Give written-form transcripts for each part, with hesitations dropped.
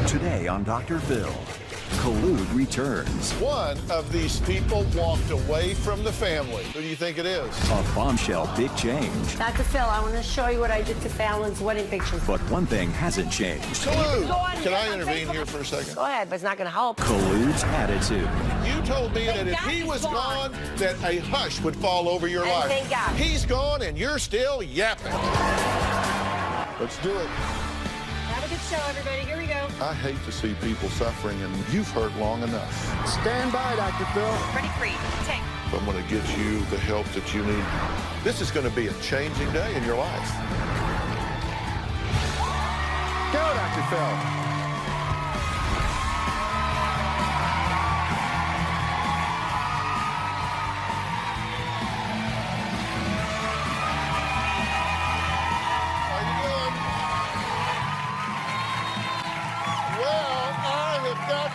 Today on Dr. Phil, Khalood returns. One of these people walked away from the family. Who do you think it is? A bombshell big change. Dr. Phil, I want to show you what I did to Fallon's wedding pictures. But one thing hasn't changed. Khalood! Can I intervene here for a second? Go ahead, but it's not going to help. Khalood's attitude. You told me that if he was gone, that a hush would fall over your life. Thank God. He's gone and you're still yapping. Let's do it. Have a good show, everybody. Here we go. I hate to see people suffering, and you've hurt long enough. Stand by, Dr. Phil. Ready, free. Take. I'm going to get you the help that you need. This is going to be a changing day in your life. Go, Dr. Phil.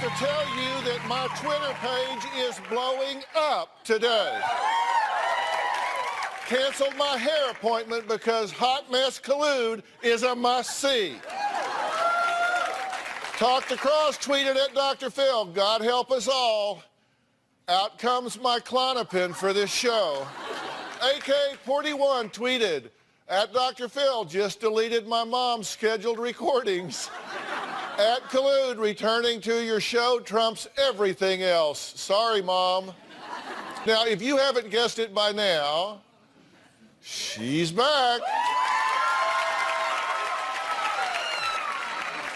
To tell you that my Twitter page is blowing up today. Canceled my hair appointment because Hot Mess Khalood is a must-see. Talk to Cross tweeted at Dr. Phil, God help us all. Out comes my Klonopin for this show. AK41 tweeted, at Dr. Phil, just deleted my mom's scheduled recordings. At Khalood, returning to your show trumps everything else. Sorry, Mom. Now, if you haven't guessed it by now, she's back.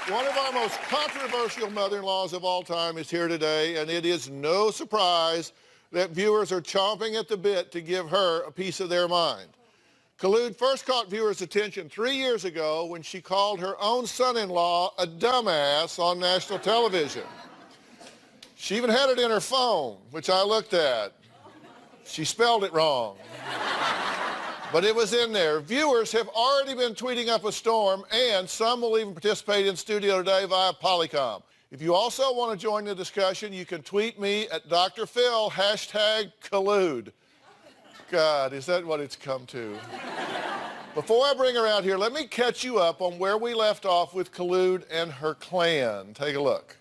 One of our most controversial mother-in-laws of all time is here today, and it is no surprise that viewers are chomping at the bit to give her a piece of their mind. Khalood first caught viewers' attention 3 years ago when she called her own son-in-law a dumbass on national television. She even had it in her phone, which I looked at. She spelled it wrong. But it was in there. Viewers have already been tweeting up a storm, and some will even participate in studio today via Polycom. If you also want to join the discussion, you can tweet me at Dr. Phil, #Khalood. God, is that what it's come to? Before I bring her out here, let me catch you up on where we left off with Khalood and her clan. Take a look.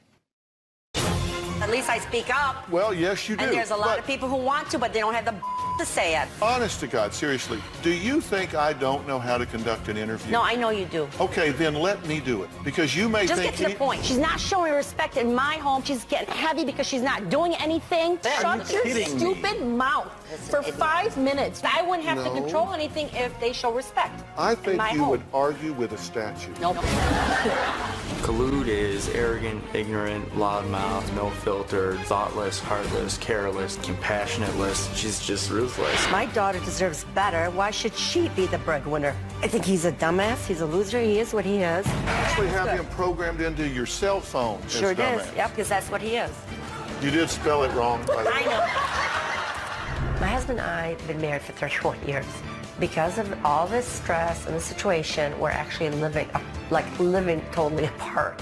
At least I speak up. Well, yes, you do. And there's a lot of people who want to, but they don't have the to say it. Honest to God, seriously, do you think I don't know how to conduct an interview? No, I know you do. Okay, then let me do it, because you may Just think... get to the point. She's not showing respect in my home. She's getting heavy because she's not doing anything. Shut your stupid mouth for 5 minutes. I wouldn't have to control anything if they show respect. I think you home. would argue with a statue. Nope. Khalood is arrogant, ignorant, loudmouth, no filter, thoughtless, heartless, careless, compassionateless. She's just ruthless. My daughter deserves better. Why should she be the breadwinner? I think he's a dumbass. He's a loser. He is what he is. Actually have him programmed into your cell phone. Sure it is. Yep, because that's what he is. You did spell it wrong, by the way. I know. My husband and I have been married for 31 years. Because of all this stress and the situation, we're actually living totally apart.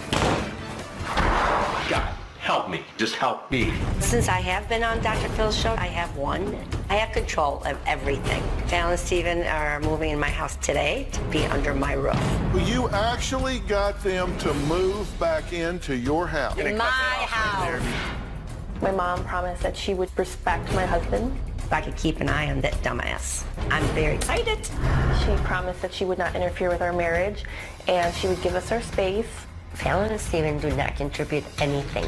God, help me. Just help me. Since I have been on Dr. Phil's show, I have won. I have control of everything. Fallon and Steven are moving in my house today to be under my roof. Well, you actually got them to move back into your house. In my house. My mom promised that she would respect my husband. If I could keep an eye on that dumbass. I'm very excited. She promised that she would not interfere with our marriage, and she would give us our space. Fallon and Steven do not contribute anything.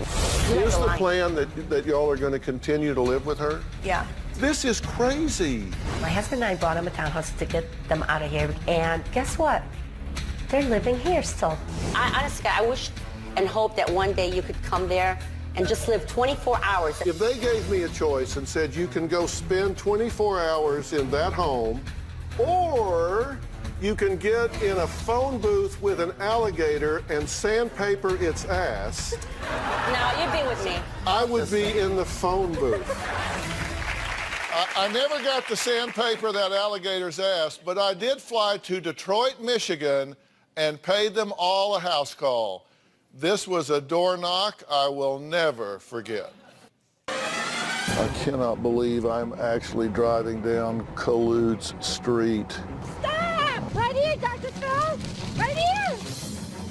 Is the plan that y'all are going to continue to live with her? Yeah. This is crazy. My husband and I bought them a townhouse to get them out of here, and guess what? They're living here still. Honestly, I wish and hope that one day you could come there and just live 24 hours. If they gave me a choice and said you can go spend 24 hours in that home, or you can get in a phone booth with an alligator and sandpaper its ass. No, you'd be with me. I would be in the phone booth. I never got to sandpaper that alligator's ass, but I did fly to Detroit, Michigan, and paid them all a house call. This was a door knock I will never forget. I cannot believe I'm actually driving down Khalood's street. Stop! Right here, Dr. Phil! Right here!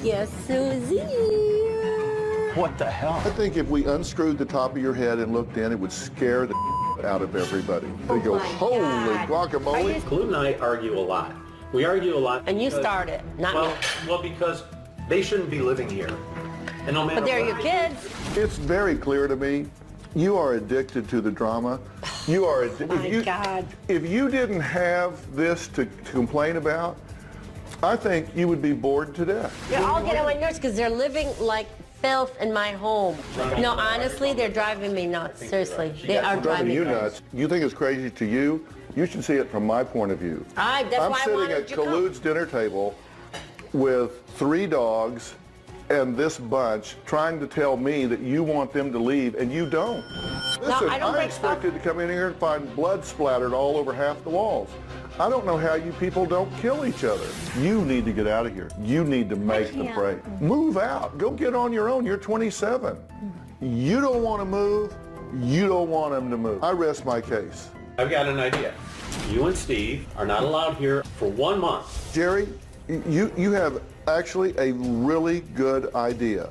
Yes, Susie. What the hell? I think if we unscrewed the top of your head and looked in, it would scare the out of everybody. They go, holy guacamole. Khalood and I argue a lot. We argue a lot. And you started, not me. Well, because they shouldn't be living here. And no matter But they're what your kids. It's very clear to me, you are addicted to the drama. You are addicted. God. If you didn't have this to complain about, I think you would be bored to death. They're all getting on my nerves because they're living like filth in my home. No, honestly, they're driving me nuts. Seriously, they are driving me you nuts. nuts. You think it's crazy to you? You should see it from my point of view. That's I'm why I sitting wanted at you to come. Khalood's dinner table with 3 dogs and this bunch trying to tell me that you want them to leave and you don't. Listen, I don't I break expected to come in here and find blood splattered all over half the walls. I don't know how you people don't kill each other. You need to get out of here. You need to make the break. Move out. Go get on your own. You're 27. You don't want to move. You don't want them to move. I rest my case. I've got an idea. You and Steve are not allowed here for 1 month. Jerry, you have actually a really good idea.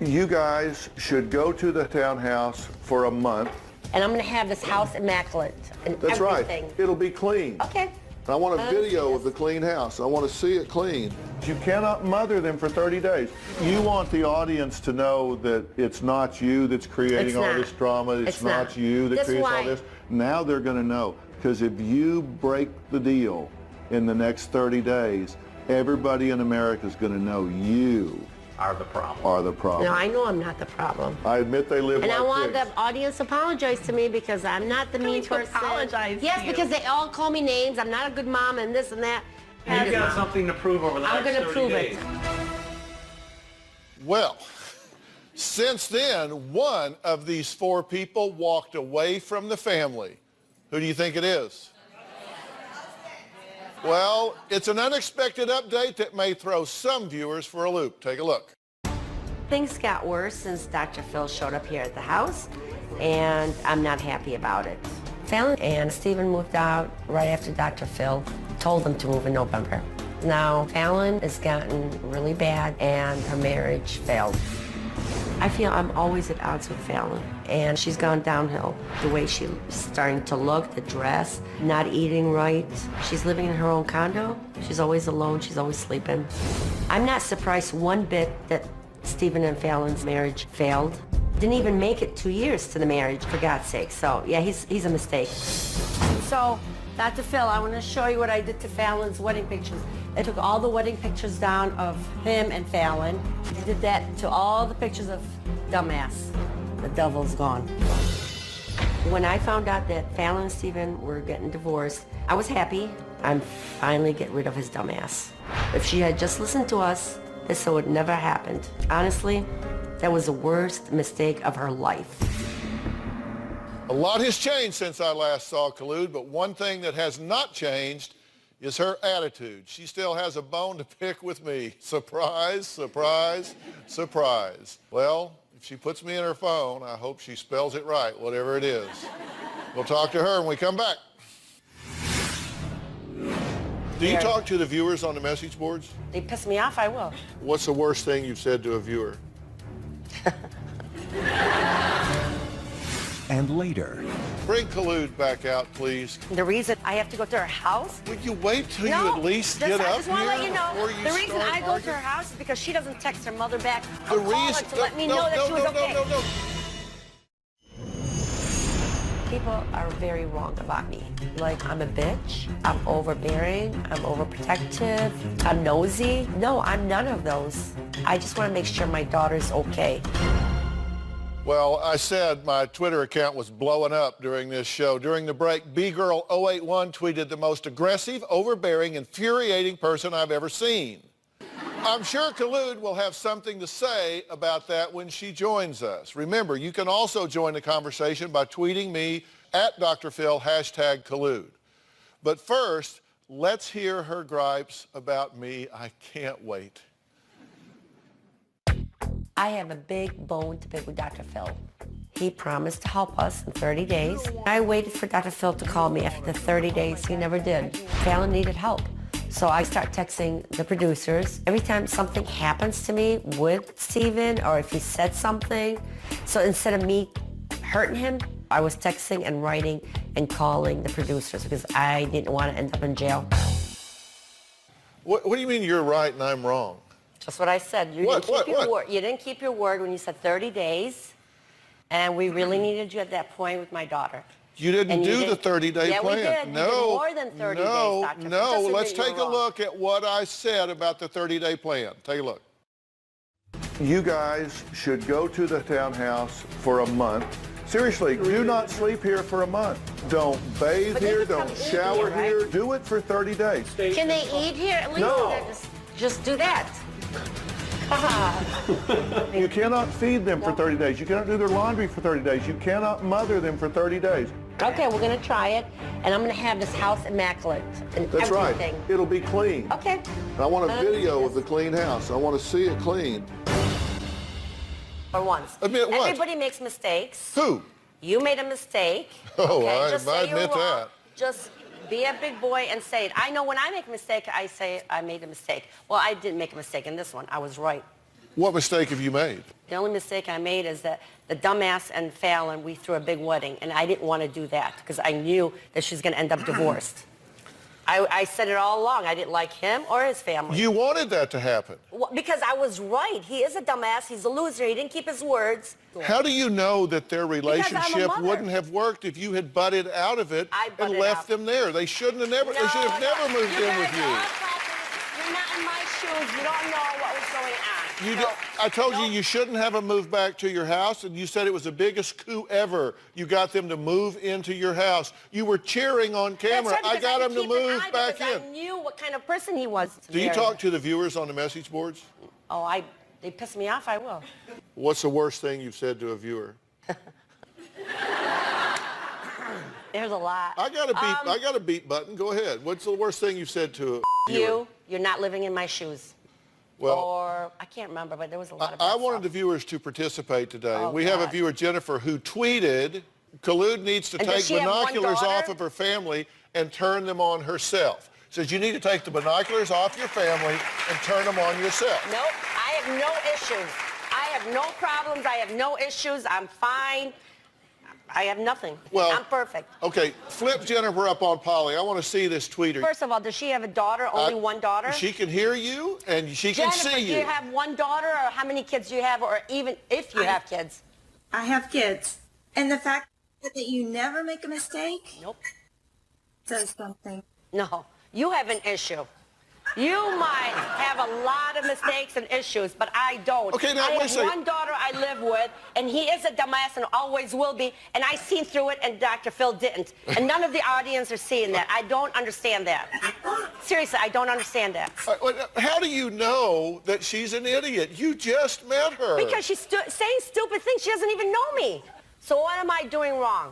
You guys should go to the townhouse for a month. And I'm going to have this house immaculate and That's everything. right. It'll be clean. Okay. And I want a video of the clean house. I want to see it clean. You cannot mother them for 30 days. You want the audience to know that it's not you that's creating all this drama. It's not you that creates all this. Now they're going to know. Because if you break the deal in the next 30 days, everybody in America is going to know you Are the problem. No, I know I'm not the problem. I admit they live And like I want pigs. the audience to apologize to me because I'm not the mean person. Apologize Yes, to you. because they all call me names. I'm not a good mom and this and that. You got something to prove over the I'm next going to 30 prove days. it. Well, since then, one of these 4 people walked away from the family. Who do you think it is? Well, it's an unexpected update that may throw some viewers for a loop. Take a look. Things got worse since Dr. Phil showed up here at the house, and I'm not happy about it. Fallon and Stephen moved out right after Dr. Phil told them to move in November. Now, Fallon has gotten really bad, and her marriage failed. I feel I'm always at odds with Fallon, and she's gone downhill. The way she's starting to look, the dress, not eating right. She's living in her own condo. She's always alone. She's always sleeping. I'm not surprised one bit that Stephen and Fallon's marriage failed. Didn't even make it 2 years to the marriage, for God's sake. So, yeah, he's a mistake. So, Dr. Phil, I want to show you what I did to Fallon's wedding pictures. I took all the wedding pictures down of him and Fallon. I did that to all the pictures of dumbass. The devil's gone. When I found out that Fallon and Stephen were getting divorced, I was happy. I'm finally getting rid of his dumbass. If she had just listened to us, this would never happened. Honestly, that was the worst mistake of her life. A lot has changed since I last saw Khalood, but one thing that has not changed is her attitude. She still has a bone to pick with me. Surprise, surprise, surprise. Well, if she puts me in her phone, I hope she spells it right, whatever it is. We'll talk to her when we come back. Do you talk to the viewers on the message boards? They piss me off, I will. What's the worst thing you've said to a viewer? And later, Bring Khalood back out, please. The reason I have to go to her house? Would you wait till you at least get I up just want to here let you know, before you the reason start I go to arguing? her house is because she doesn't text her mother back The or call her reason to let me know that she was okay. No. People are very wrong about me. Like, I'm a bitch, I'm overbearing, I'm overprotective, I'm nosy. No, I'm none of those. I just want to make sure my daughter's okay. Well, I said my Twitter account was blowing up during this show. During the break, BGirl081 tweeted the most aggressive, overbearing, infuriating person I've ever seen. I'm sure Khalood will have something to say about that when she joins us. Remember, you can also join the conversation by tweeting me at Dr. Phil, #Khalood. But first, let's hear her gripes about me. I can't wait. I have a big bone to pick with Dr. Phil. He promised to help us in 30 days. I waited for Dr. Phil to call me after the 30 days. He never did. Fallon needed help. So I start texting the producers every time something happens to me with Steven or if he said something. So instead of me hurting him, I was texting and writing and calling the producers because I didn't want to end up in jail. What do you mean you're right and I'm wrong? That's what I said. You didn't keep your word. You didn't keep your word when you said 30 days, and we really needed you at that point with my daughter. You didn't do the 30-day plan. Yeah, we did. No, you did more than 30 days, Doctor. No, let's take a look at what I said about the 30-day plan. Take a look. You guys should go to the townhouse for a month. Seriously, do not sleep here for a month. Don't bathe here, don't shower here. Do it for 30 days. Can they eat here at least? No. Just do that. You cannot feed them for 30 days. You cannot do their laundry for 30 days. You cannot mother them for 30 days. Okay, we're going to try it, and I'm going to have this house immaculate and That's everything. right. It'll be clean. Okay. And I want a video of the clean house. I want to see it clean. For once. Admit what? Everybody makes mistakes. Who? You made a mistake. Oh, okay? I admit that. Just be a big boy and say it. I know when I make a mistake, I say I made a mistake. Well, I didn't make a mistake in this one. I was right. What mistake have you made? The only mistake I made is that the dumbass and Fallon, we threw a big wedding, and I didn't want to do that because I knew that she's going to end up divorced. I said it all along. I didn't like him or his family. You wanted that to happen. Well, because I was right. He is a dumbass. He's a loser. He didn't keep his words. How do you know that their relationship wouldn't have worked if you had butted out of it and left them there? They shouldn't have never. They should have never moved in with you. You're not in my shoes. You don't know what was going on. I told you you shouldn't have them move back to your house, and you said it was the biggest coup ever. You got them to move into your house. You were cheering on camera. That's right, I got him to move back in. I knew what kind of person he was. Do you talk to the viewers on the message boards? Oh, they piss me off. I will. What's the worst thing you've said to a viewer? There's a lot. I got a beat button. Go ahead. What's the worst thing you've said to a viewer? You're not living in my shoes. Well, or I can't remember, but there was a lot of I wanted the viewers to participate today. Oh, we have a viewer, Jennifer, who tweeted, Khalood needs to take binoculars off of her family and turn them on herself. Says you need to take the binoculars off your family and turn them on yourself. Nope, I have no issues. I have no problems. I have no issues. I'm fine. I have nothing. Well, I'm perfect. Okay, flip Jennifer up on Polly. I want to see this tweeter. First of all, does she have a daughter? Only one daughter? She can hear you and she can see you. Jennifer, do you have one daughter, or how many kids do you have, or even if you have kids? I have kids. And the fact that you never make a mistake? Nope. Says something. No, you have an issue. You might have a lot of mistakes and issues, but I don't. Okay, now I have one daughter I live with, and he is a dumbass and always will be, and I seen through it, and Dr. Phil didn't. And none of the audience are seeing that. I don't understand that. Seriously, I don't understand that. How do you know that she's an idiot? You just met her. Because she's saying stupid things. She doesn't even know me. So what am I doing wrong?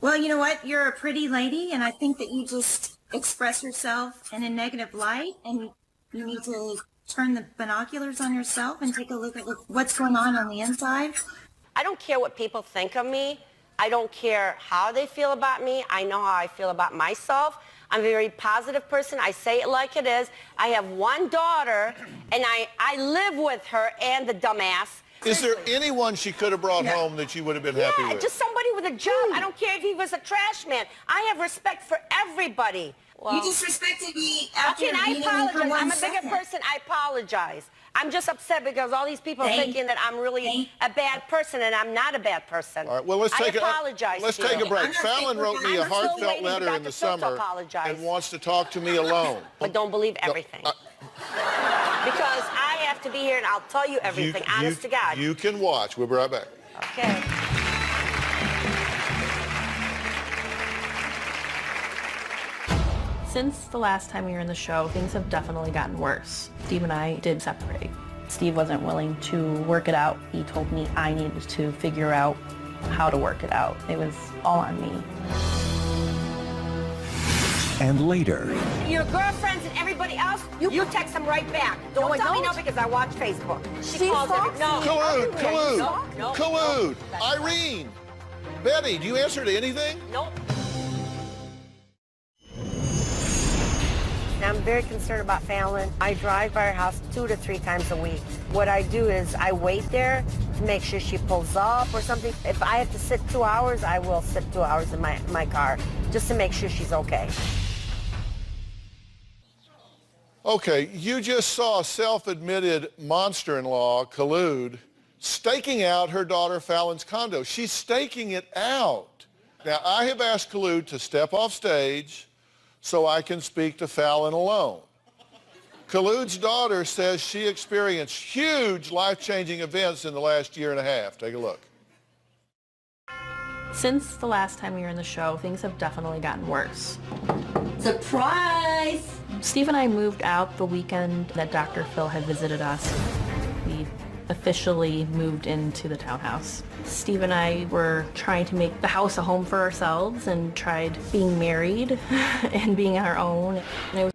Well, you know what? You're a pretty lady, and I think that you just express yourself in a negative light, and you need to turn the binoculars on yourself and take a look at what's going on the inside. I don't care what people think of me. I don't care how they feel about me. I know how I feel about myself. I'm a very positive person. I say it like it is. I have one daughter, and I live with her and the dumbass. Is there anyone she could have brought home that you would have been happy with? Yeah, just somebody with a job. I don't care if he was a trash man. I have respect for everybody. Well, you disrespected me after okay, I apologize. I'm a bigger person. I apologize. I'm just upset because all these people are thinking that I'm really a bad person, and I'm not a bad person. All right, well, let's take a break. Fallon wrote me a heartfelt letter in the summer and wants to talk to me alone. But don't believe everything. Because I have to be here, and I'll tell you everything, honest to God. You can watch. We'll be right back. Okay. Since the last time we were in the show, things have definitely gotten worse. Steve and I did separate. Steve wasn't willing to work it out. He told me I needed to figure out how to work it out. It was all on me. And later, Your girlfriends and everybody else, you text them right back. Don't tell me no because I watch Facebook. She calls every... No. Khalood, Irene, Betty, do you answer to anything? Nope. I'm very concerned about Fallon. I drive by her house 2 to 3 times a week. What I do is I wait there to make sure she pulls up or something. If I have to sit 2 hours, I will sit 2 hours in my car just to make sure she's okay. Okay, you just saw self-admitted monster-in-law, Khalood, staking out her daughter Fallon's condo. She's staking it out. Now, I have asked Khalood to step off stage so I can speak to Fallon alone. Khalood's daughter says she experienced huge life-changing events in the last year and a half. Take a look. Since the last time we were in the show, things have definitely gotten worse. Surprise! Steve and I moved out the weekend that Dr. Phil had visited us. We officially moved into the townhouse. Steve and I were trying to make the house a home for ourselves and tried being married and being our own. And it was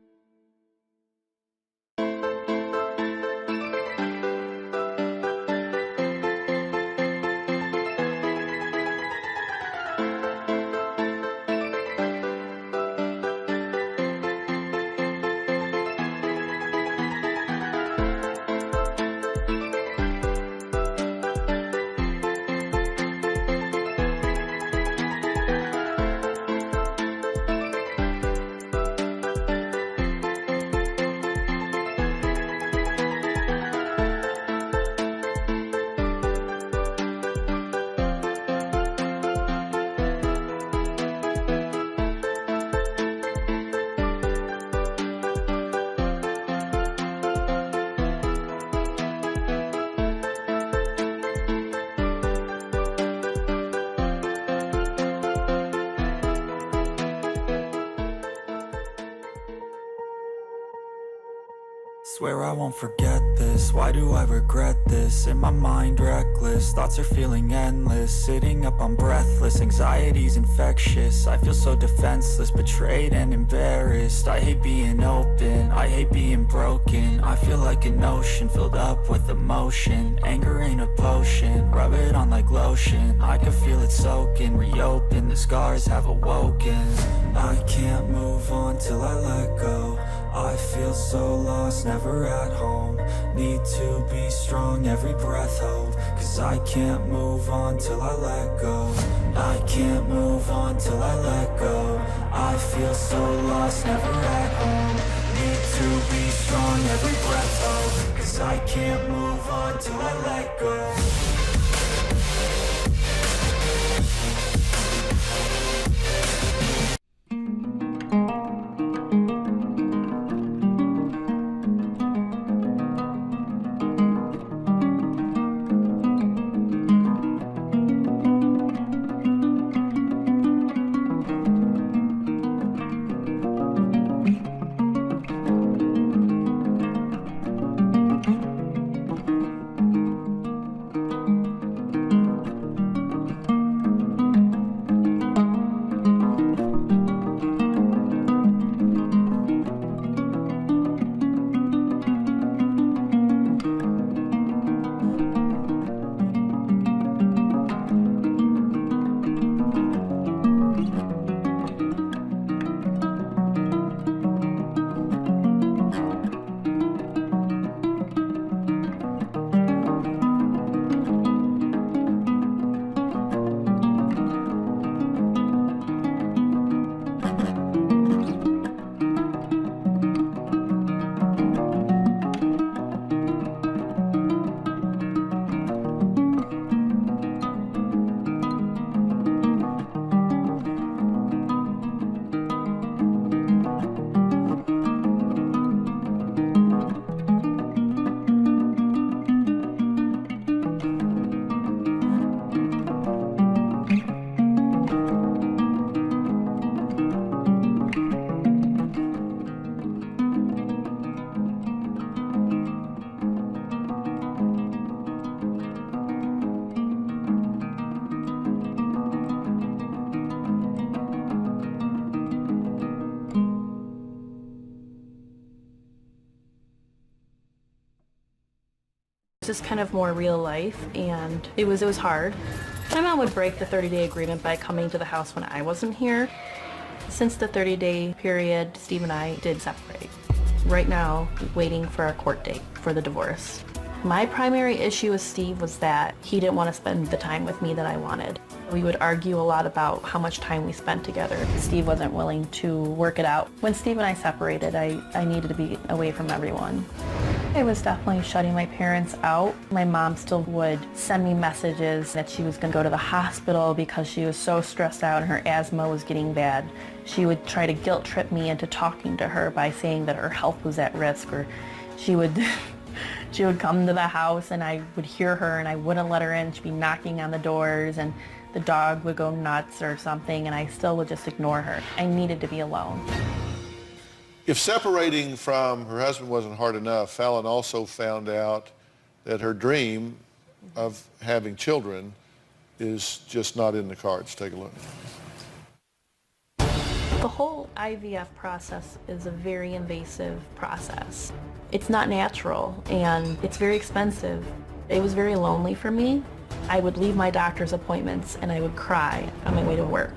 Swear I won't forget this, why do I regret this? In my mind reckless, thoughts are feeling endless. Sitting up I'm breathless, anxiety's infectious. I feel so defenseless, betrayed and embarrassed. I hate being open, I hate being broken. I feel like an ocean filled up with emotion. Anger ain't a potion, rub it on like lotion. I can feel it soaking, reopen, the scars have awoken. I can't move on till I let go. I feel so lost, never at home. Need to be strong, every breath hold. Cause I can't move on till I let go. I can't move on till I let go. I feel so lost, never at home. Need to be strong, every breath hold. Cause I can't move on till I let go. This is kind of more real life, and it was hard. My mom would break the 30-day agreement by coming to the house when I wasn't here. Since the 30-day period, Steve and I did separate. right now waiting for a court date for the divorce. My primary issue with Steve was that he didn't want to spend the time with me that I wanted. We would argue a lot about how much time we spent together. Steve wasn't willing to work it out. When Steve and I separated, I needed to be away from everyone. I was definitely shutting my parents out. My mom still would send me messages that she was going to go to the hospital because she was so stressed out and her asthma was getting bad. She would try to guilt trip me into talking to her by saying that her health was at risk, or she would she would come to the house and I would hear her and I wouldn't let her in. She'd be knocking on the doors and the dog would go nuts or something, and I still would just ignore her. I needed to be alone. If separating from her husband wasn't hard enough, Fallon also found out that her dream of having children is just not in the cards. Take a look. The whole IVF process is a very invasive process. It's not natural and it's very expensive. It was very lonely for me. I would leave my doctor's appointments and I would cry on my way to work.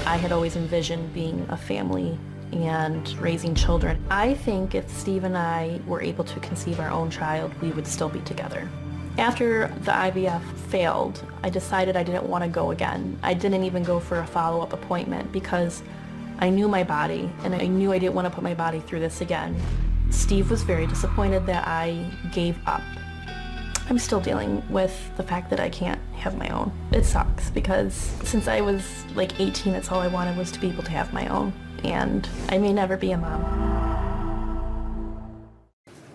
I had always envisioned being a family and raising children. I think if Steve and I were able to conceive our own child, we would still be together. After the IVF failed, I decided I didn't want to go again. I didn't even go for a follow-up appointment because I knew my body and I knew I didn't want to put my body through this again. Steve was very disappointed that I gave up. I'm still dealing with the fact that I can't have my own. It sucks because since I was like 18, that's all I wanted was to be able to have my own. And I may never be a mom.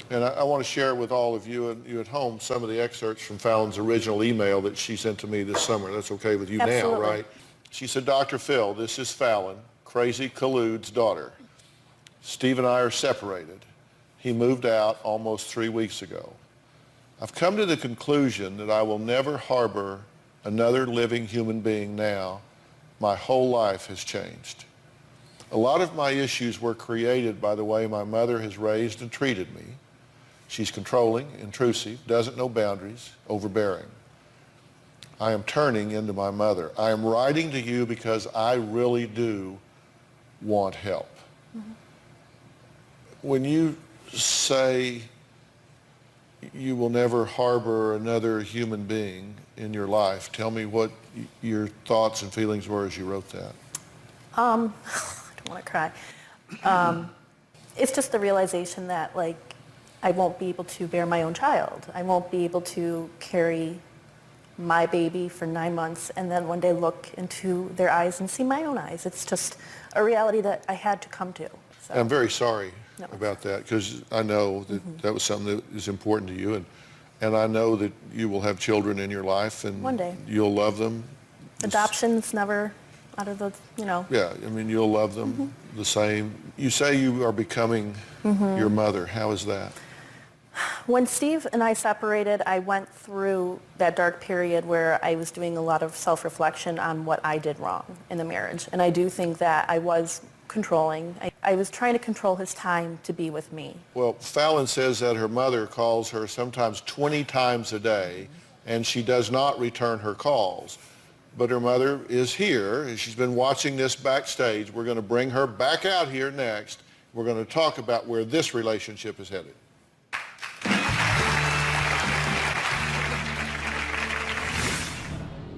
And I want to share with all of you and you at home some of the excerpts from Fallon's original email that she sent to me this summer. That's okay with you now, right? She said, Dr. Phil, this is Fallon, crazy Khalood's daughter. Steve and I are separated. He moved out almost 3 weeks ago. I've come to the conclusion that I will never harbor another living human being now. My whole life has changed. A lot of my issues were created by the way my mother has raised and treated me. She's controlling, intrusive, doesn't know boundaries, overbearing. I am turning into my mother. I am writing to you because I really do want help. Mm-hmm. When you say you will never harbor another human being in your life, tell me what your thoughts and feelings were as you wrote that. I don't want to cry. It's just the realization that, like, I won't be able to bear my own child. I won't be able to carry my baby for 9 months and then one day look into their eyes and see my own eyes. It's just a reality that I had to come to. So. I'm very sorry about that because I know that that was something that is important to you, and I know that you will have children in your life and one day you'll love them. Adoption's never out of the, you know. Yeah, I mean, you'll love them the same. You say you are becoming your mother. How is that? When Steve and I separated, I went through that dark period where I was doing a lot of self-reflection on what I did wrong in the marriage. And I do think that I was controlling. I was trying to control his time to be with me. Well, Fallon says that her mother calls her sometimes 20 times a day, and she does not return her calls. But her mother is here, and she's been watching this backstage. We're going to bring her back out here next. We're going to talk about where this relationship is headed.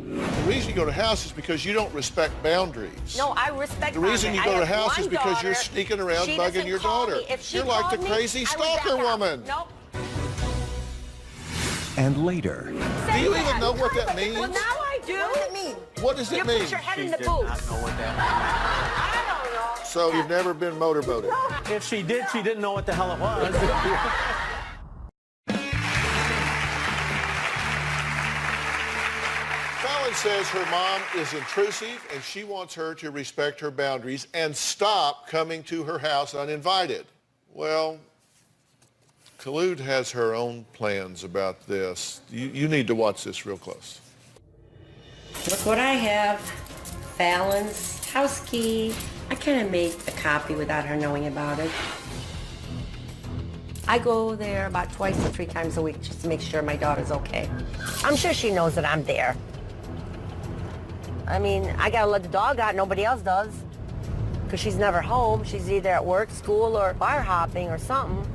The reason you go to house is because you don't respect boundaries. No, I respect The reason you go to house is because daughter. you're sneaking around She bugging your call daughter. me. If she You're like the called crazy me, stalker woman. Nope. And later. Do you even know what that means? Well, now I do. What does it mean? What does it you mean? Put your head in the booth. Not know what that I don't know. So you've never been motorboated? If she did, she didn't know what the hell it was. Fallon says her mom is intrusive and she wants her to respect her boundaries and stop coming to her house uninvited. Well, Khalood has her own plans about this. You need to watch this real close. Look what I have. Fallon's house key. I can't make a copy without her knowing about it. I go there about 2 to 3 times a week just to make sure my daughter's okay. I'm sure she knows that I'm there. I mean, I gotta let the dog out, nobody else does. because she's never home. She's either at work, school, or bar hopping or something.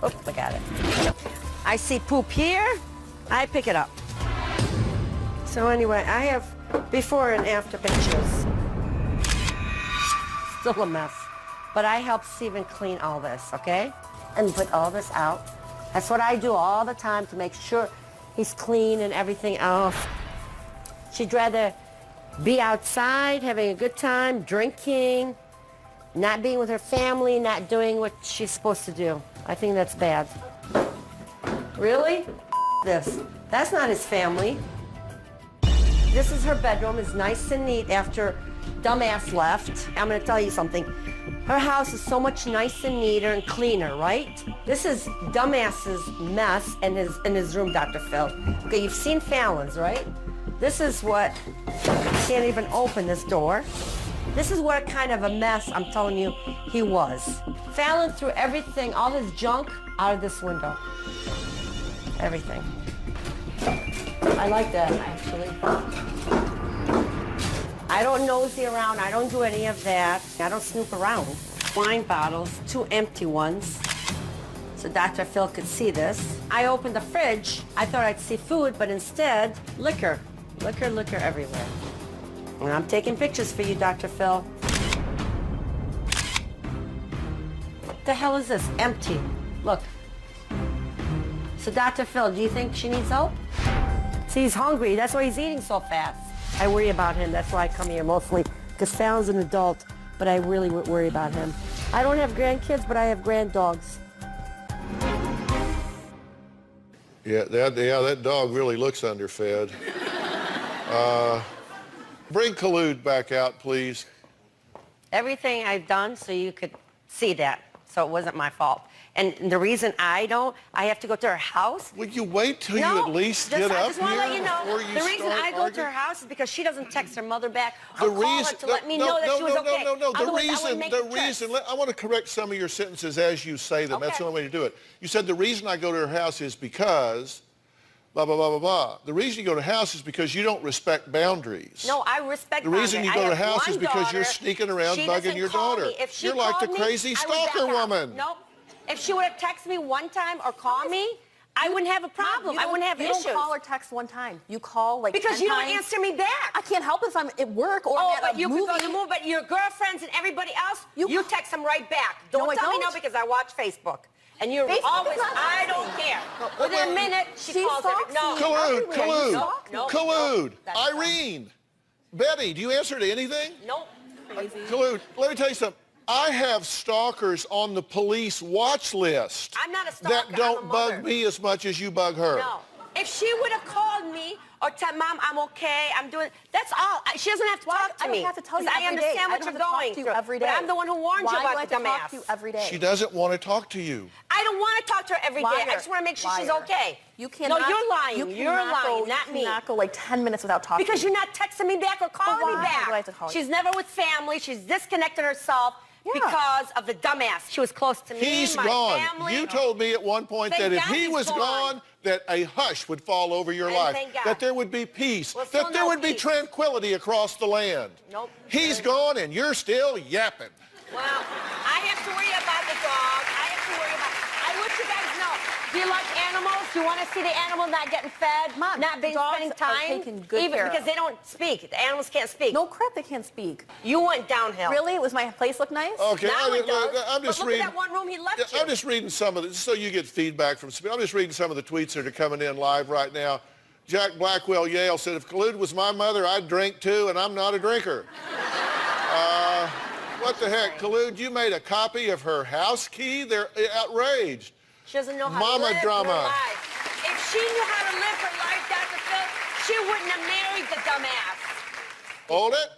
Oh, I got it. I see poop here, I pick it up. So anyway, I have before and after pictures. Still a mess. But I help Steven clean all this, okay? And put all this out. That's what I do all the time to make sure he's clean and everything else. She'd rather be outside, having a good time, drinking, not being with her family, not doing what she's supposed to do. I think that's bad. Really? This. That's not his family. This is her bedroom. It's nice and neat after dumbass left. I'm going to tell you something. Her house is so much nicer and neater and cleaner, right? This is dumbass's mess in his room, Dr. Phil. Okay, you've seen Fallon's, right? This is what, can't even open this door. This is what kind of a mess, I'm telling you, he was. Fallon threw everything, all his junk, out of this window. Everything. I like that, actually. I don't nosy around. I don't do any of that. I don't snoop around. Wine bottles, 2 empty ones, so Dr. Phil could see this. I opened the fridge. I thought I'd see food, but instead, liquor. Liquor, liquor everywhere. And I'm taking pictures for you, Dr. Phil. What the hell is this? Empty. Look. So, Dr. Phil, do you think she needs help? See, he's hungry. That's why he's eating so fast. I worry about him. That's why I come here mostly, because Fallon's an adult, but I really worry about him. I don't have grandkids, but I have grand dogs. Yeah, that dog really looks underfed. Bring Khalood back out, please. Everything I've done so you could see that, so it wasn't my fault. And the reason I have to go to her house. Would you wait till you at least get up here? I just want to let you know, before you the reason I go to her house is because she doesn't text her mother back or call her to let me know that she was okay. No. The reason, I want to correct some of your sentences as you say them. Okay. That's the only way to do it. You said the reason I go to her house is because blah, blah, blah, blah, blah. The reason you go to her house is because you don't respect boundaries. No, I respect boundaries. The reason you go to her house is because you're sneaking around bugging your daughter. You're like the crazy stalker woman. Nope. If she would have texted me one time or called me, I wouldn't have a problem. I wouldn't have issues. You don't call or text one time. You call like 10 times. Because you don't answer me back. I can't help it if I'm at work or at a movie. But your girlfriends and everybody else, you text them right back. Don't tell me no because I watch Facebook. And you're always, I don't care. Within a minute, she calls it. No. Khalood. Irene. Betty, do you answer to anything? Nope. Khalood, let me tell you something. I have stalkers on the police watch list. I'm not a stalker. That don't bug me as much as you bug her. No. If she would have called me or said, Mom, I'm okay, I'm doing, that's all. She doesn't have to talk to me. I don't have to tell you every day. I understand what you're going through. Every day. But I'm the one who warned you about the dumbass. Talk to you every day? She doesn't want to talk to you. I don't want to talk to her every day. I just want to make sure she's okay. You cannot. No, you're lying. You're lying, not me. You cannot go like 10 minutes without talking. Because you're not texting me back or calling me back. She's never with family. She's disconnected herself. Because of the dumbass. She was close to me, He's gone. Family. You told me at one point that if he was gone, that a hush would fall over your life, that there would be peace, that there would be tranquility across the land. Nope. He's gone and you're still yapping. Well, I have to worry about the dog. I wish you guys know. Do you like animals? Do you want to see the animal not getting fed, Mom, not being spending time? Even because they don't speak. The animals can't speak. No crap, they can't speak. You went downhill. Really? Was my place look nice? Okay, I'm just reading. Look at that one room he left you. I'm just reading some of this, so you get feedback from. I'm just reading some of the tweets that are coming in live right now. Jack Blackwell Yale said, if Khalood was my mother, I'd drink too, and I'm not a drinker. What the heck, Khalood? You made a copy of her house key? They're outraged. She doesn't know how to live drama. her life. If she knew how to live her life, Dr. Phil, she wouldn't have married the dumbass. Hold it.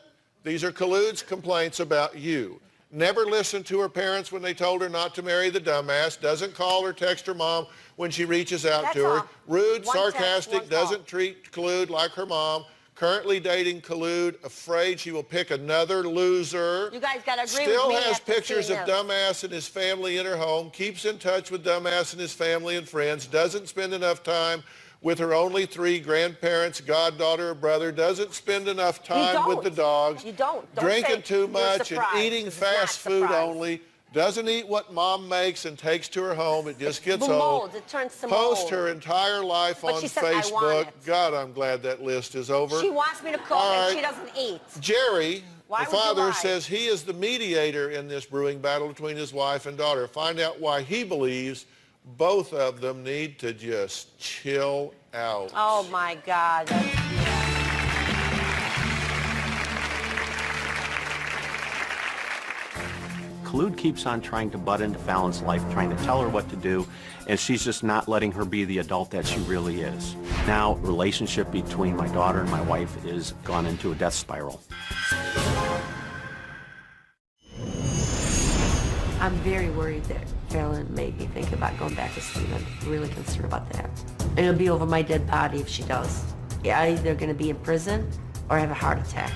These are Khalood's complaints about you. Never listened to her parents when they told her not to marry the dumbass. Doesn't call or text her mom when she reaches out to her. Rude, sarcastic, doesn't treat Khalood like her mom. currently dating Khalood, afraid she will pick another loser. You guys gotta agree Still with me has after pictures of seeing this. Dumbass and his family in her home, keeps in touch with Dumbass and his family and friends, doesn't spend enough time with her only 3 grandparents, goddaughter or brother, doesn't spend enough time with the dogs. You don't. Drinking too much and eating This is fast not food surprise. only. Doesn't eat what mom makes and takes to her home. It just gets The old. mold, it turns to Post mold. her entire life But on she says, "I want Facebook. it." God, I'm glad that list is over. She wants me to cook All and she right. doesn't eat. Jerry, Why the would you father, lie? says he is the mediator in this brewing battle between his wife and daughter. Find out why he believes both of them need to just chill out. Oh my God. Khalood keeps on trying to butt into Fallon's life, trying to tell her what to do, and she's just not letting her be the adult that she really is. Now, relationship between my daughter and my wife is gone into a death spiral. I'm very worried that Fallon made me think about going back to Steve. I'm really concerned about that. And it'll be over my dead body if she does. Yeah, I'm either going to be in prison or have a heart attack.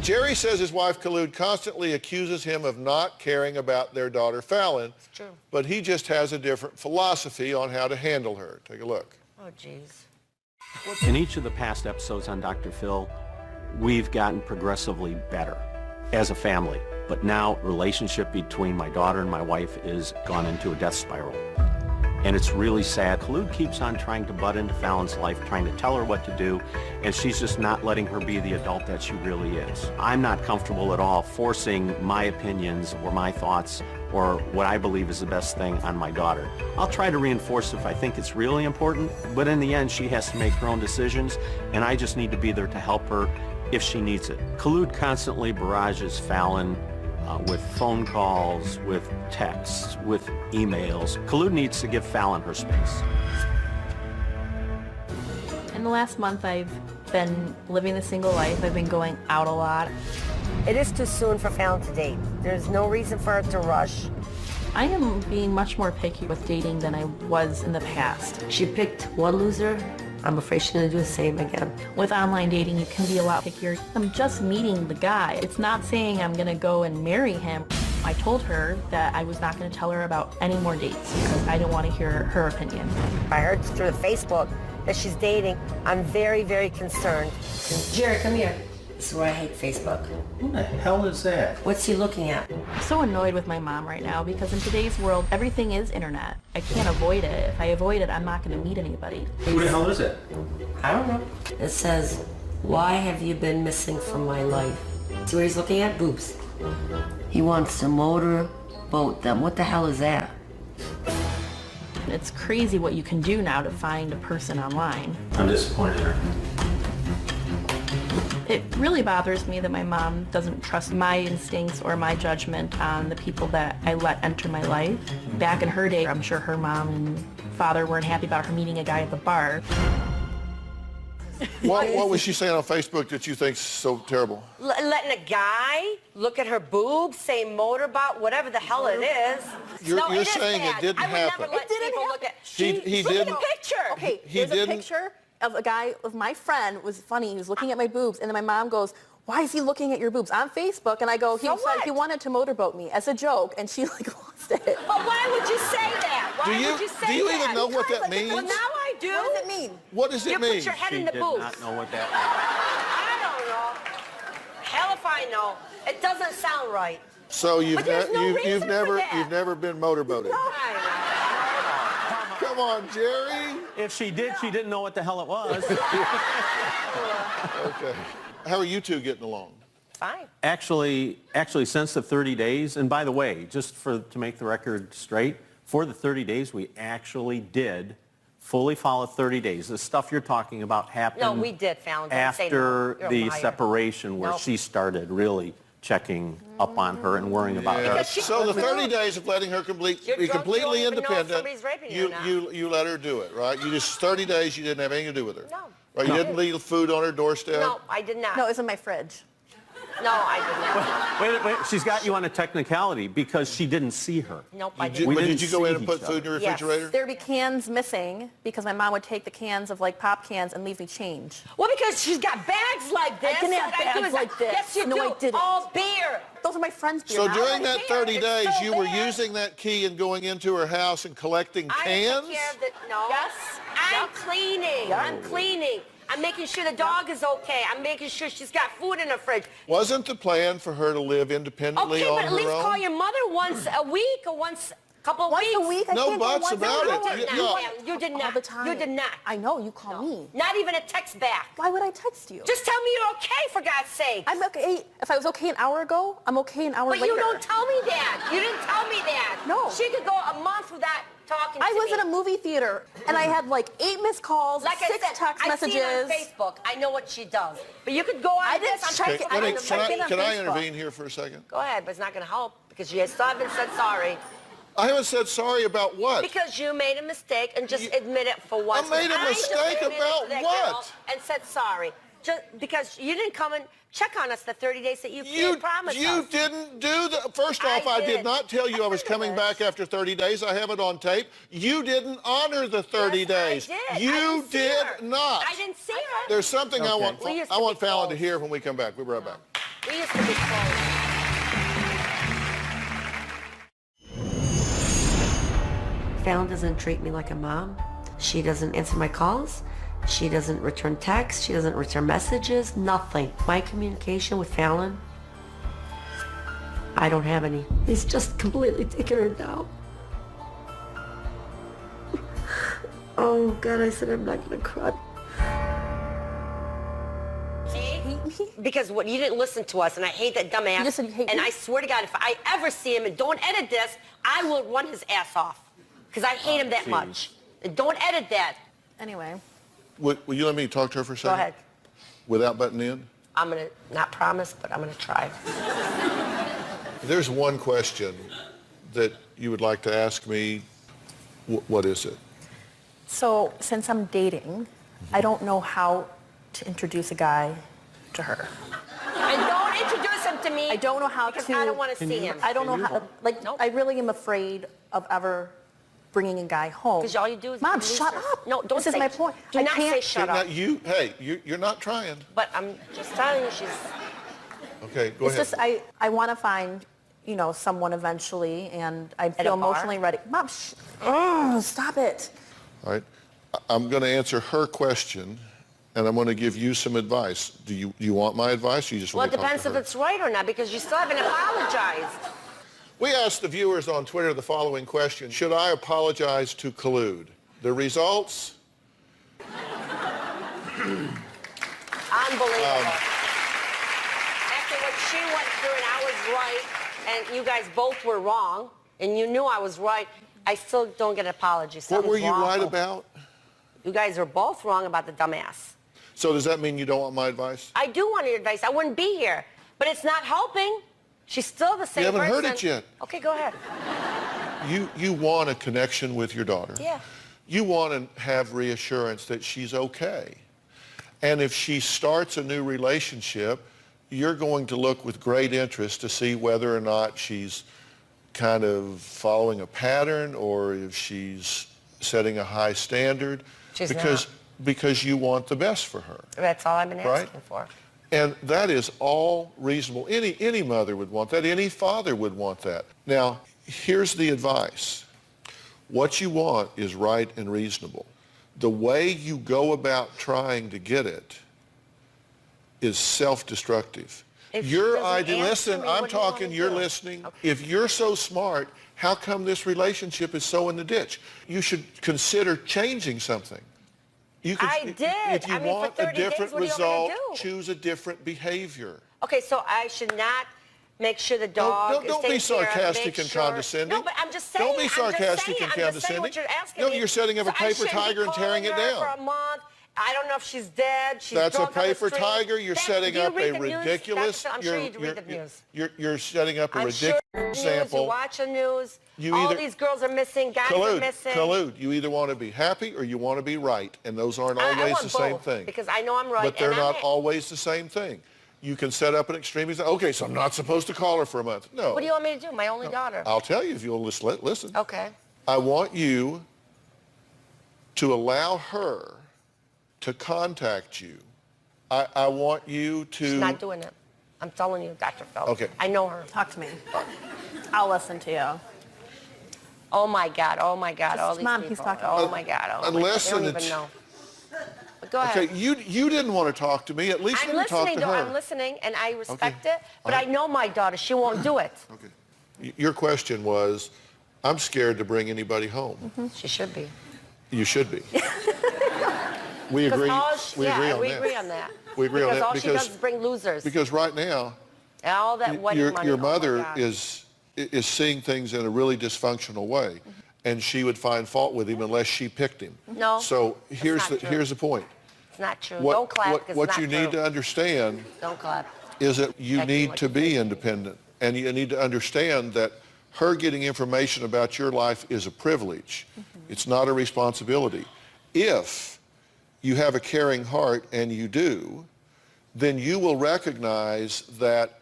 Jerry says his wife Khalood constantly accuses him of not caring about their daughter Fallon. It's true. But he just has a different philosophy on how to handle her. Take a look. Oh, jeez. In each of the past episodes on Dr. Phil, we've gotten progressively better as a family. But now, relationship between my daughter and my wife is gone into a death spiral. And it's really sad. Khalood keeps on trying to butt into Fallon's life, trying to tell her what to do, and she's just not letting her be the adult that she really is. I'm not comfortable at all forcing my opinions or my thoughts or what I believe is the best thing on my daughter. I'll try to reinforce if I think it's really important, but in the end, she has to make her own decisions, and I just need to be there to help her if she needs it. Khalood constantly barrages Fallon with phone calls, with texts, with emails. Khalood needs to give Fallon her space. In the last month, I've been living the single life. I've been going out a lot. It is too soon for Fallon to date. There's no reason for her to rush. I am being much more picky with dating than I was in the past. She picked one loser. I'm afraid she's going to do the same again. With online dating, you can be a lot pickier. I'm just meeting the guy. It's not saying I'm going to go and marry him. I told her that I was not going to tell her about any more dates because I didn't want to hear her opinion. I heard through the Facebook that she's dating. I'm very, very concerned. Jerry, come here. This is why I hate Facebook. Who the hell is that? What's he looking at? I'm so annoyed with my mom right now because in today's world, everything is internet. I can't avoid it. If I avoid it, I'm not going to meet anybody. Who the hell is it? I don't know. It says, why have you been missing from my life? See what he's looking at? Boobs. He wants to motorboat them. What the hell is that? It's crazy what you can do now to find a person online. I'm disappointed in her. It really bothers me that my mom doesn't trust my instincts or my judgment on the people that I let enter my life. Back in her day, I'm sure her mom and father weren't happy about her meeting a guy at the bar. What was she saying on Facebook that you think's so terrible? Letting a guy look at her boobs, say motorboat, whatever the hell it is. You're saying it didn't happen. I would never let people look at... He Look at didn't. the picture. Okay, He there's didn't- a picture of a guy, of my friend, it was funny, he was looking at my boobs, and then my mom goes, why is he looking at your boobs? On Facebook, and I go, he said he wanted to motorboat me as a joke, and she like lost it. But why would you say that? Why would you say that? Do you even know what that means? Well, now I do. What does it mean? What does it You mean? put your head in She the did boobs. not know what that I don't know. Hell if I know. It doesn't sound right. So you've But there's no reason for that. you've never been motorboated. Come on, Jerry. If she did, she didn't know what the hell it was. Okay. How are you two getting along? Fine. Actually, since the 30 days, and by the way, just to make the record straight, for the 30 days, we actually did fully follow 30 days. The stuff you're talking about happened No, we did, Fallon. Don't say no. after You're a the liar. separation where Nope. she started really checking up on her and worrying about her. Because she- So the 30 days of letting her be You're drunk, you completely don't even know if independent, somebody's raping you or not. you let her do it, right? You just 30 days you didn't have anything to do with her. No. Right? You didn't leave food on her doorstep. No, I did not. No, it's in my fridge. No, I did not. Wait, she's got you on a technicality because she didn't see her. Nope, I didn't. Did you go in and put food in your refrigerator? Yes. There'd be cans missing because my mom would take the cans of like pop cans and leave me change. Well, because she's got bags like this. I didn't have bags like this. Yes, you no, do. I didn't. All beer. Those are my friends' beer. So during that 30 days, It's you still were there. using that key and going into her house and collecting I cans? took care of the, no. Yes. I'm cleaning. Yep. I'm cleaning. I'm making sure the dog is okay. I'm making sure she's got food in her fridge. Wasn't the plan for her to live independently Okay, on but at her least own? call your mother once a week or once a couple of weeks. Once a week? I No can't go buts once about a it. week. You did No. not. You did not. All the time. You did not. I know, you call me. Not even a text back. Why would I text you? Just tell me you're okay, for God's sake. I'm okay. If I was okay an hour ago, I'm okay an hour But later. you don't tell me that. You didn't tell me that. No. She could go a month without talking to me. I was in a movie theater and I had like 8 missed calls, Like 6 I said, text messages. I see it on Facebook. I know what she does. But you could go on I didn't this. check it. I didn't check it on Can I Facebook. intervene here for a second? Go ahead, but it's not going to help because you still haven't said sorry. I haven't said sorry about what? Because you made a mistake and just admit it for once. I made a just mistake admitted about to that what? girl and said sorry. Just because you didn't come and check on us the 30 days that you promised us. You didn't do that. First off, I did not tell you I was coming back after 30 days. I have it on tape. You didn't honor the 30 days. I did. You did not. I didn't see her. There's something I want We used to Fallon be to close. hear when we come back. We'll be right back. We used to be close. Fallon doesn't treat me like a mom. She doesn't answer my calls. She doesn't return texts. She doesn't return messages. Nothing. My communication with Fallon, I don't have any. He's just completely taken her down. Oh, God, I said I'm not going to cry. See? Because what you didn't listen to us, and I hate that dumbass. You just said you hate and me? I swear to God, if I ever see him and don't edit this, I will run his ass off. Because I hate him that much. And don't edit that. Anyway. Will you let me talk to her for a second? Go ahead. Without butting in? I'm going to not promise, but I'm going to try. There's one question that you would like to ask me. What is it? So, since I'm dating, I don't know how to introduce a guy to her. And don't introduce him to me. I don't know how because to. I don't want to see him. I don't know how. Like, Nope. I really am afraid of ever bringing a guy home. Because all you do is Mom, lose shut her. up. No, don't This say. is my point. Do I not can't- say shut Now, up. you're not trying. But I'm just telling you, she's. Okay, go It's ahead. just I want to find, you know, someone eventually, and I a feel bar? emotionally ready. Mom, stop it. All right. I'm going to answer her question, and I'm going to give you some advice. Do you want my advice, or you just Well, want it to talk depends to if her? it's right or not, because you still haven't apologized. We asked the viewers on Twitter the following question: should I apologize to Khalood? The results? Unbelievable. After what she went through and I was right, and you guys both were wrong, and you knew I was right, I still don't get an apology. What were Something's you wrong. right about? You guys are both wrong about the dumbass. So does that mean you don't want my advice? I do want your advice. I wouldn't be here. But it's not helping. She's still the same You haven't person. heard it yet. Okay, go ahead. You want a connection with your daughter. Yeah. You want to have reassurance that she's okay. And if she starts a new relationship, you're going to look with great interest to see whether or not she's kind of following a pattern or if she's setting a high standard. She's because you want the best for her. That's all I've been Right? asking for. And that is all reasonable. Any mother would want that. Any father would want that. Now, here's the advice. What you want is right and reasonable. The way you go about trying to get it is self-destructive. If she Your doesn't idea, answer listen, me, I'm what do you want talking, me to you're do? listening. Okay. If you're so smart, how come this relationship is so in the ditch? You should consider changing something. You could, I did. If you I mean, for want a 30 days, different what do you want me result, to do? choose a different behavior. Okay, so I should not make sure the dog Don't is be taken care of, sarcastic make and sure- condescending. No, but I'm just saying. Don't be sarcastic and I'm just saying what condescending. you're asking No, me. you're setting up a So I paper shouldn't be tiger and tearing it calling her down. For a month. I don't know if she's dead. She's That's a drunk on the paper street. tiger. You're setting Do you up read a the news? ridiculous. I'm sure you read the news. You're setting up a I'm ridiculous sure you example. watch the news. You All either- these girls are missing. Guys are missing. Khalood, you either want to be happy or you want to be right, and those aren't I always want the same both, thing. because I know I'm right. But they're and I'm not always the same thing. you can set up an extreme example. Okay, so I'm not supposed to call her for a month. No. What do you want me to do? My only daughter. I'll tell you if you'll listen. Okay. I want you to allow her to contact you. I want you to... She's not doing it. I'm telling you, Dr. Phil. Okay. I know her. Talk to me. I'll listen to you. Oh my God, oh my God, all these Mom, people. he's talking. Oh my God, oh my God. They don't even know. But go ahead. Okay, you didn't want to talk to me. At least I'm let me talk listening, to her. I'm listening, and I respect it, but I know my daughter. She won't do it. Okay. Your question was, I'm scared to bring anybody home. She should be. You should be. We agree. We agree on that. We agree on that. Because all she does is bring losers. Because right now, and all that wedding money. Your mother is seeing things in a really dysfunctional way, and she would find fault with him unless she picked him. No. So here's the point. It's not true. Don't clap. What you need to understand. Don't clap. Is that you need to be independent, and you need to understand that her getting information about your life is a privilege. It's not a responsibility. If you have a caring heart, and you do, then you will recognize that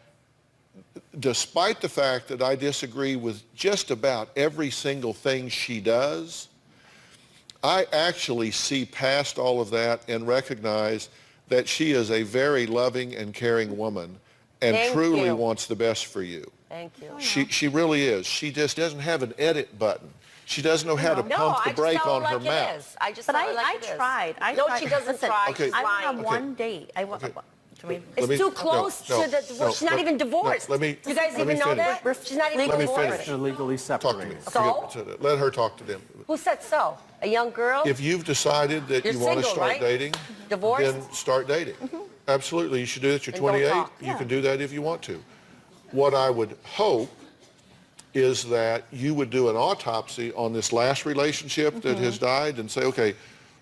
despite the fact that I disagree with just about every single thing she does, I actually see past all of that and recognize that she is a very loving and caring woman and truly wants the best for you. Thank you. She really is. She just doesn't have an edit button. She doesn't know how to pump the brake on her mouth. I just tried. No, she doesn't try. Okay. I went on one date. It's too close to the divorce. She's not even divorced. You guys even know that? She's not even divorced. They're legally separated. Talk to me. Let her talk to them. Who said so? A young girl? If you've decided that you want to start dating, divorced? then start dating. Absolutely. You should do that. You're 28. You can do that if you want to. What I would hope is that you would do an autopsy on this last relationship that has died and say, okay,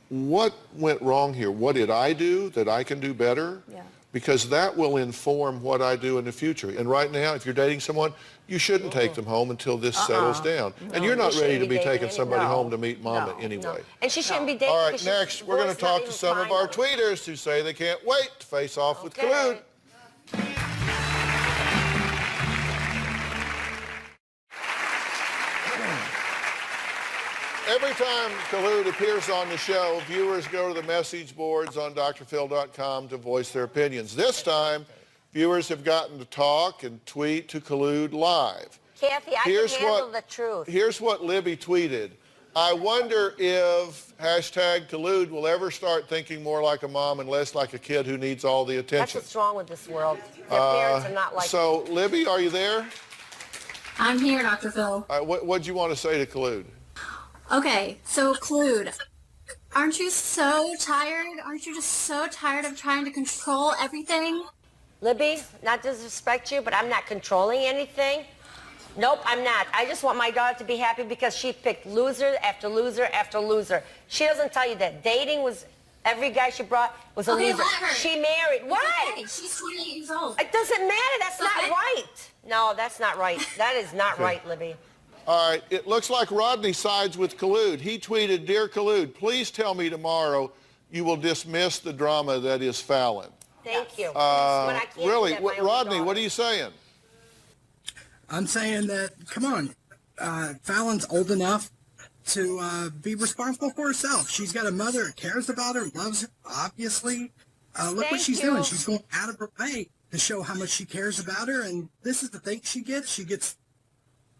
what went wrong here? What did I do that I can do better? Yeah. Because that will inform what I do in the future. And right now, if you're dating someone, you shouldn't take them home until this settles down. And you're not ready to be taking somebody home to meet mama anyway. And she shouldn't be dating. All right, next, we're going to talk to some of our tweeters who say they can't wait to face off with Khalood. Every time Khalood appears on the show, viewers go to the message boards on drphil.com to voice their opinions. This time, viewers have gotten to talk and tweet to Khalood live. Kathy, I can handle the truth. Here's what Libby tweeted. I wonder if #Khalood will ever start thinking more like a mom and less like a kid who needs all the attention. That's what's wrong with this world. Their parents are not like So, Libby, are you there? I'm here, Dr. Phil. What'd you want to say to Khalood? Okay, so Khalood, aren't you so tired? Aren't you just so tired of trying to control everything? Libby, not to disrespect you, but I'm not controlling anything. Nope, I'm not. I just want my daughter to be happy because she picked loser after loser after loser. She doesn't tell you that dating was, every guy she brought was a loser. Let her. She married. What? Okay, she's 28 years old. It doesn't matter. That's not right. No, that's not right. That is not right, Libby. All right, it looks like Rodney sides with Khalood. He tweeted, Dear Khalood, please tell me tomorrow you will dismiss the drama that is Fallon. Thank you. Really? Rodney, what are you saying? I'm saying that, come on, Fallon's old enough to be responsible for herself. She's got a mother who cares about her, loves her, obviously. Look what she's doing. She's going out of her way to show how much she cares about her, and this is the thing she gets. She gets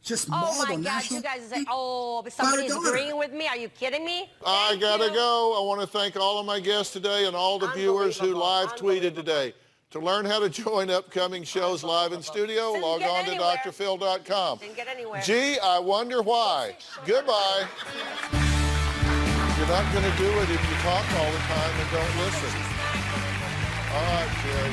just mauled on national. You guys are saying, but somebody's agreeing with me. Are you kidding me? I gotta go. I want to thank all of my guests today and all the viewers who live tweeted today. To learn how to join upcoming shows live in studio, log on to drphil.com. Didn't get anywhere. Gee, I wonder why. Goodbye. You're not going to do it if you talk all the time and don't listen. All right, Jerry.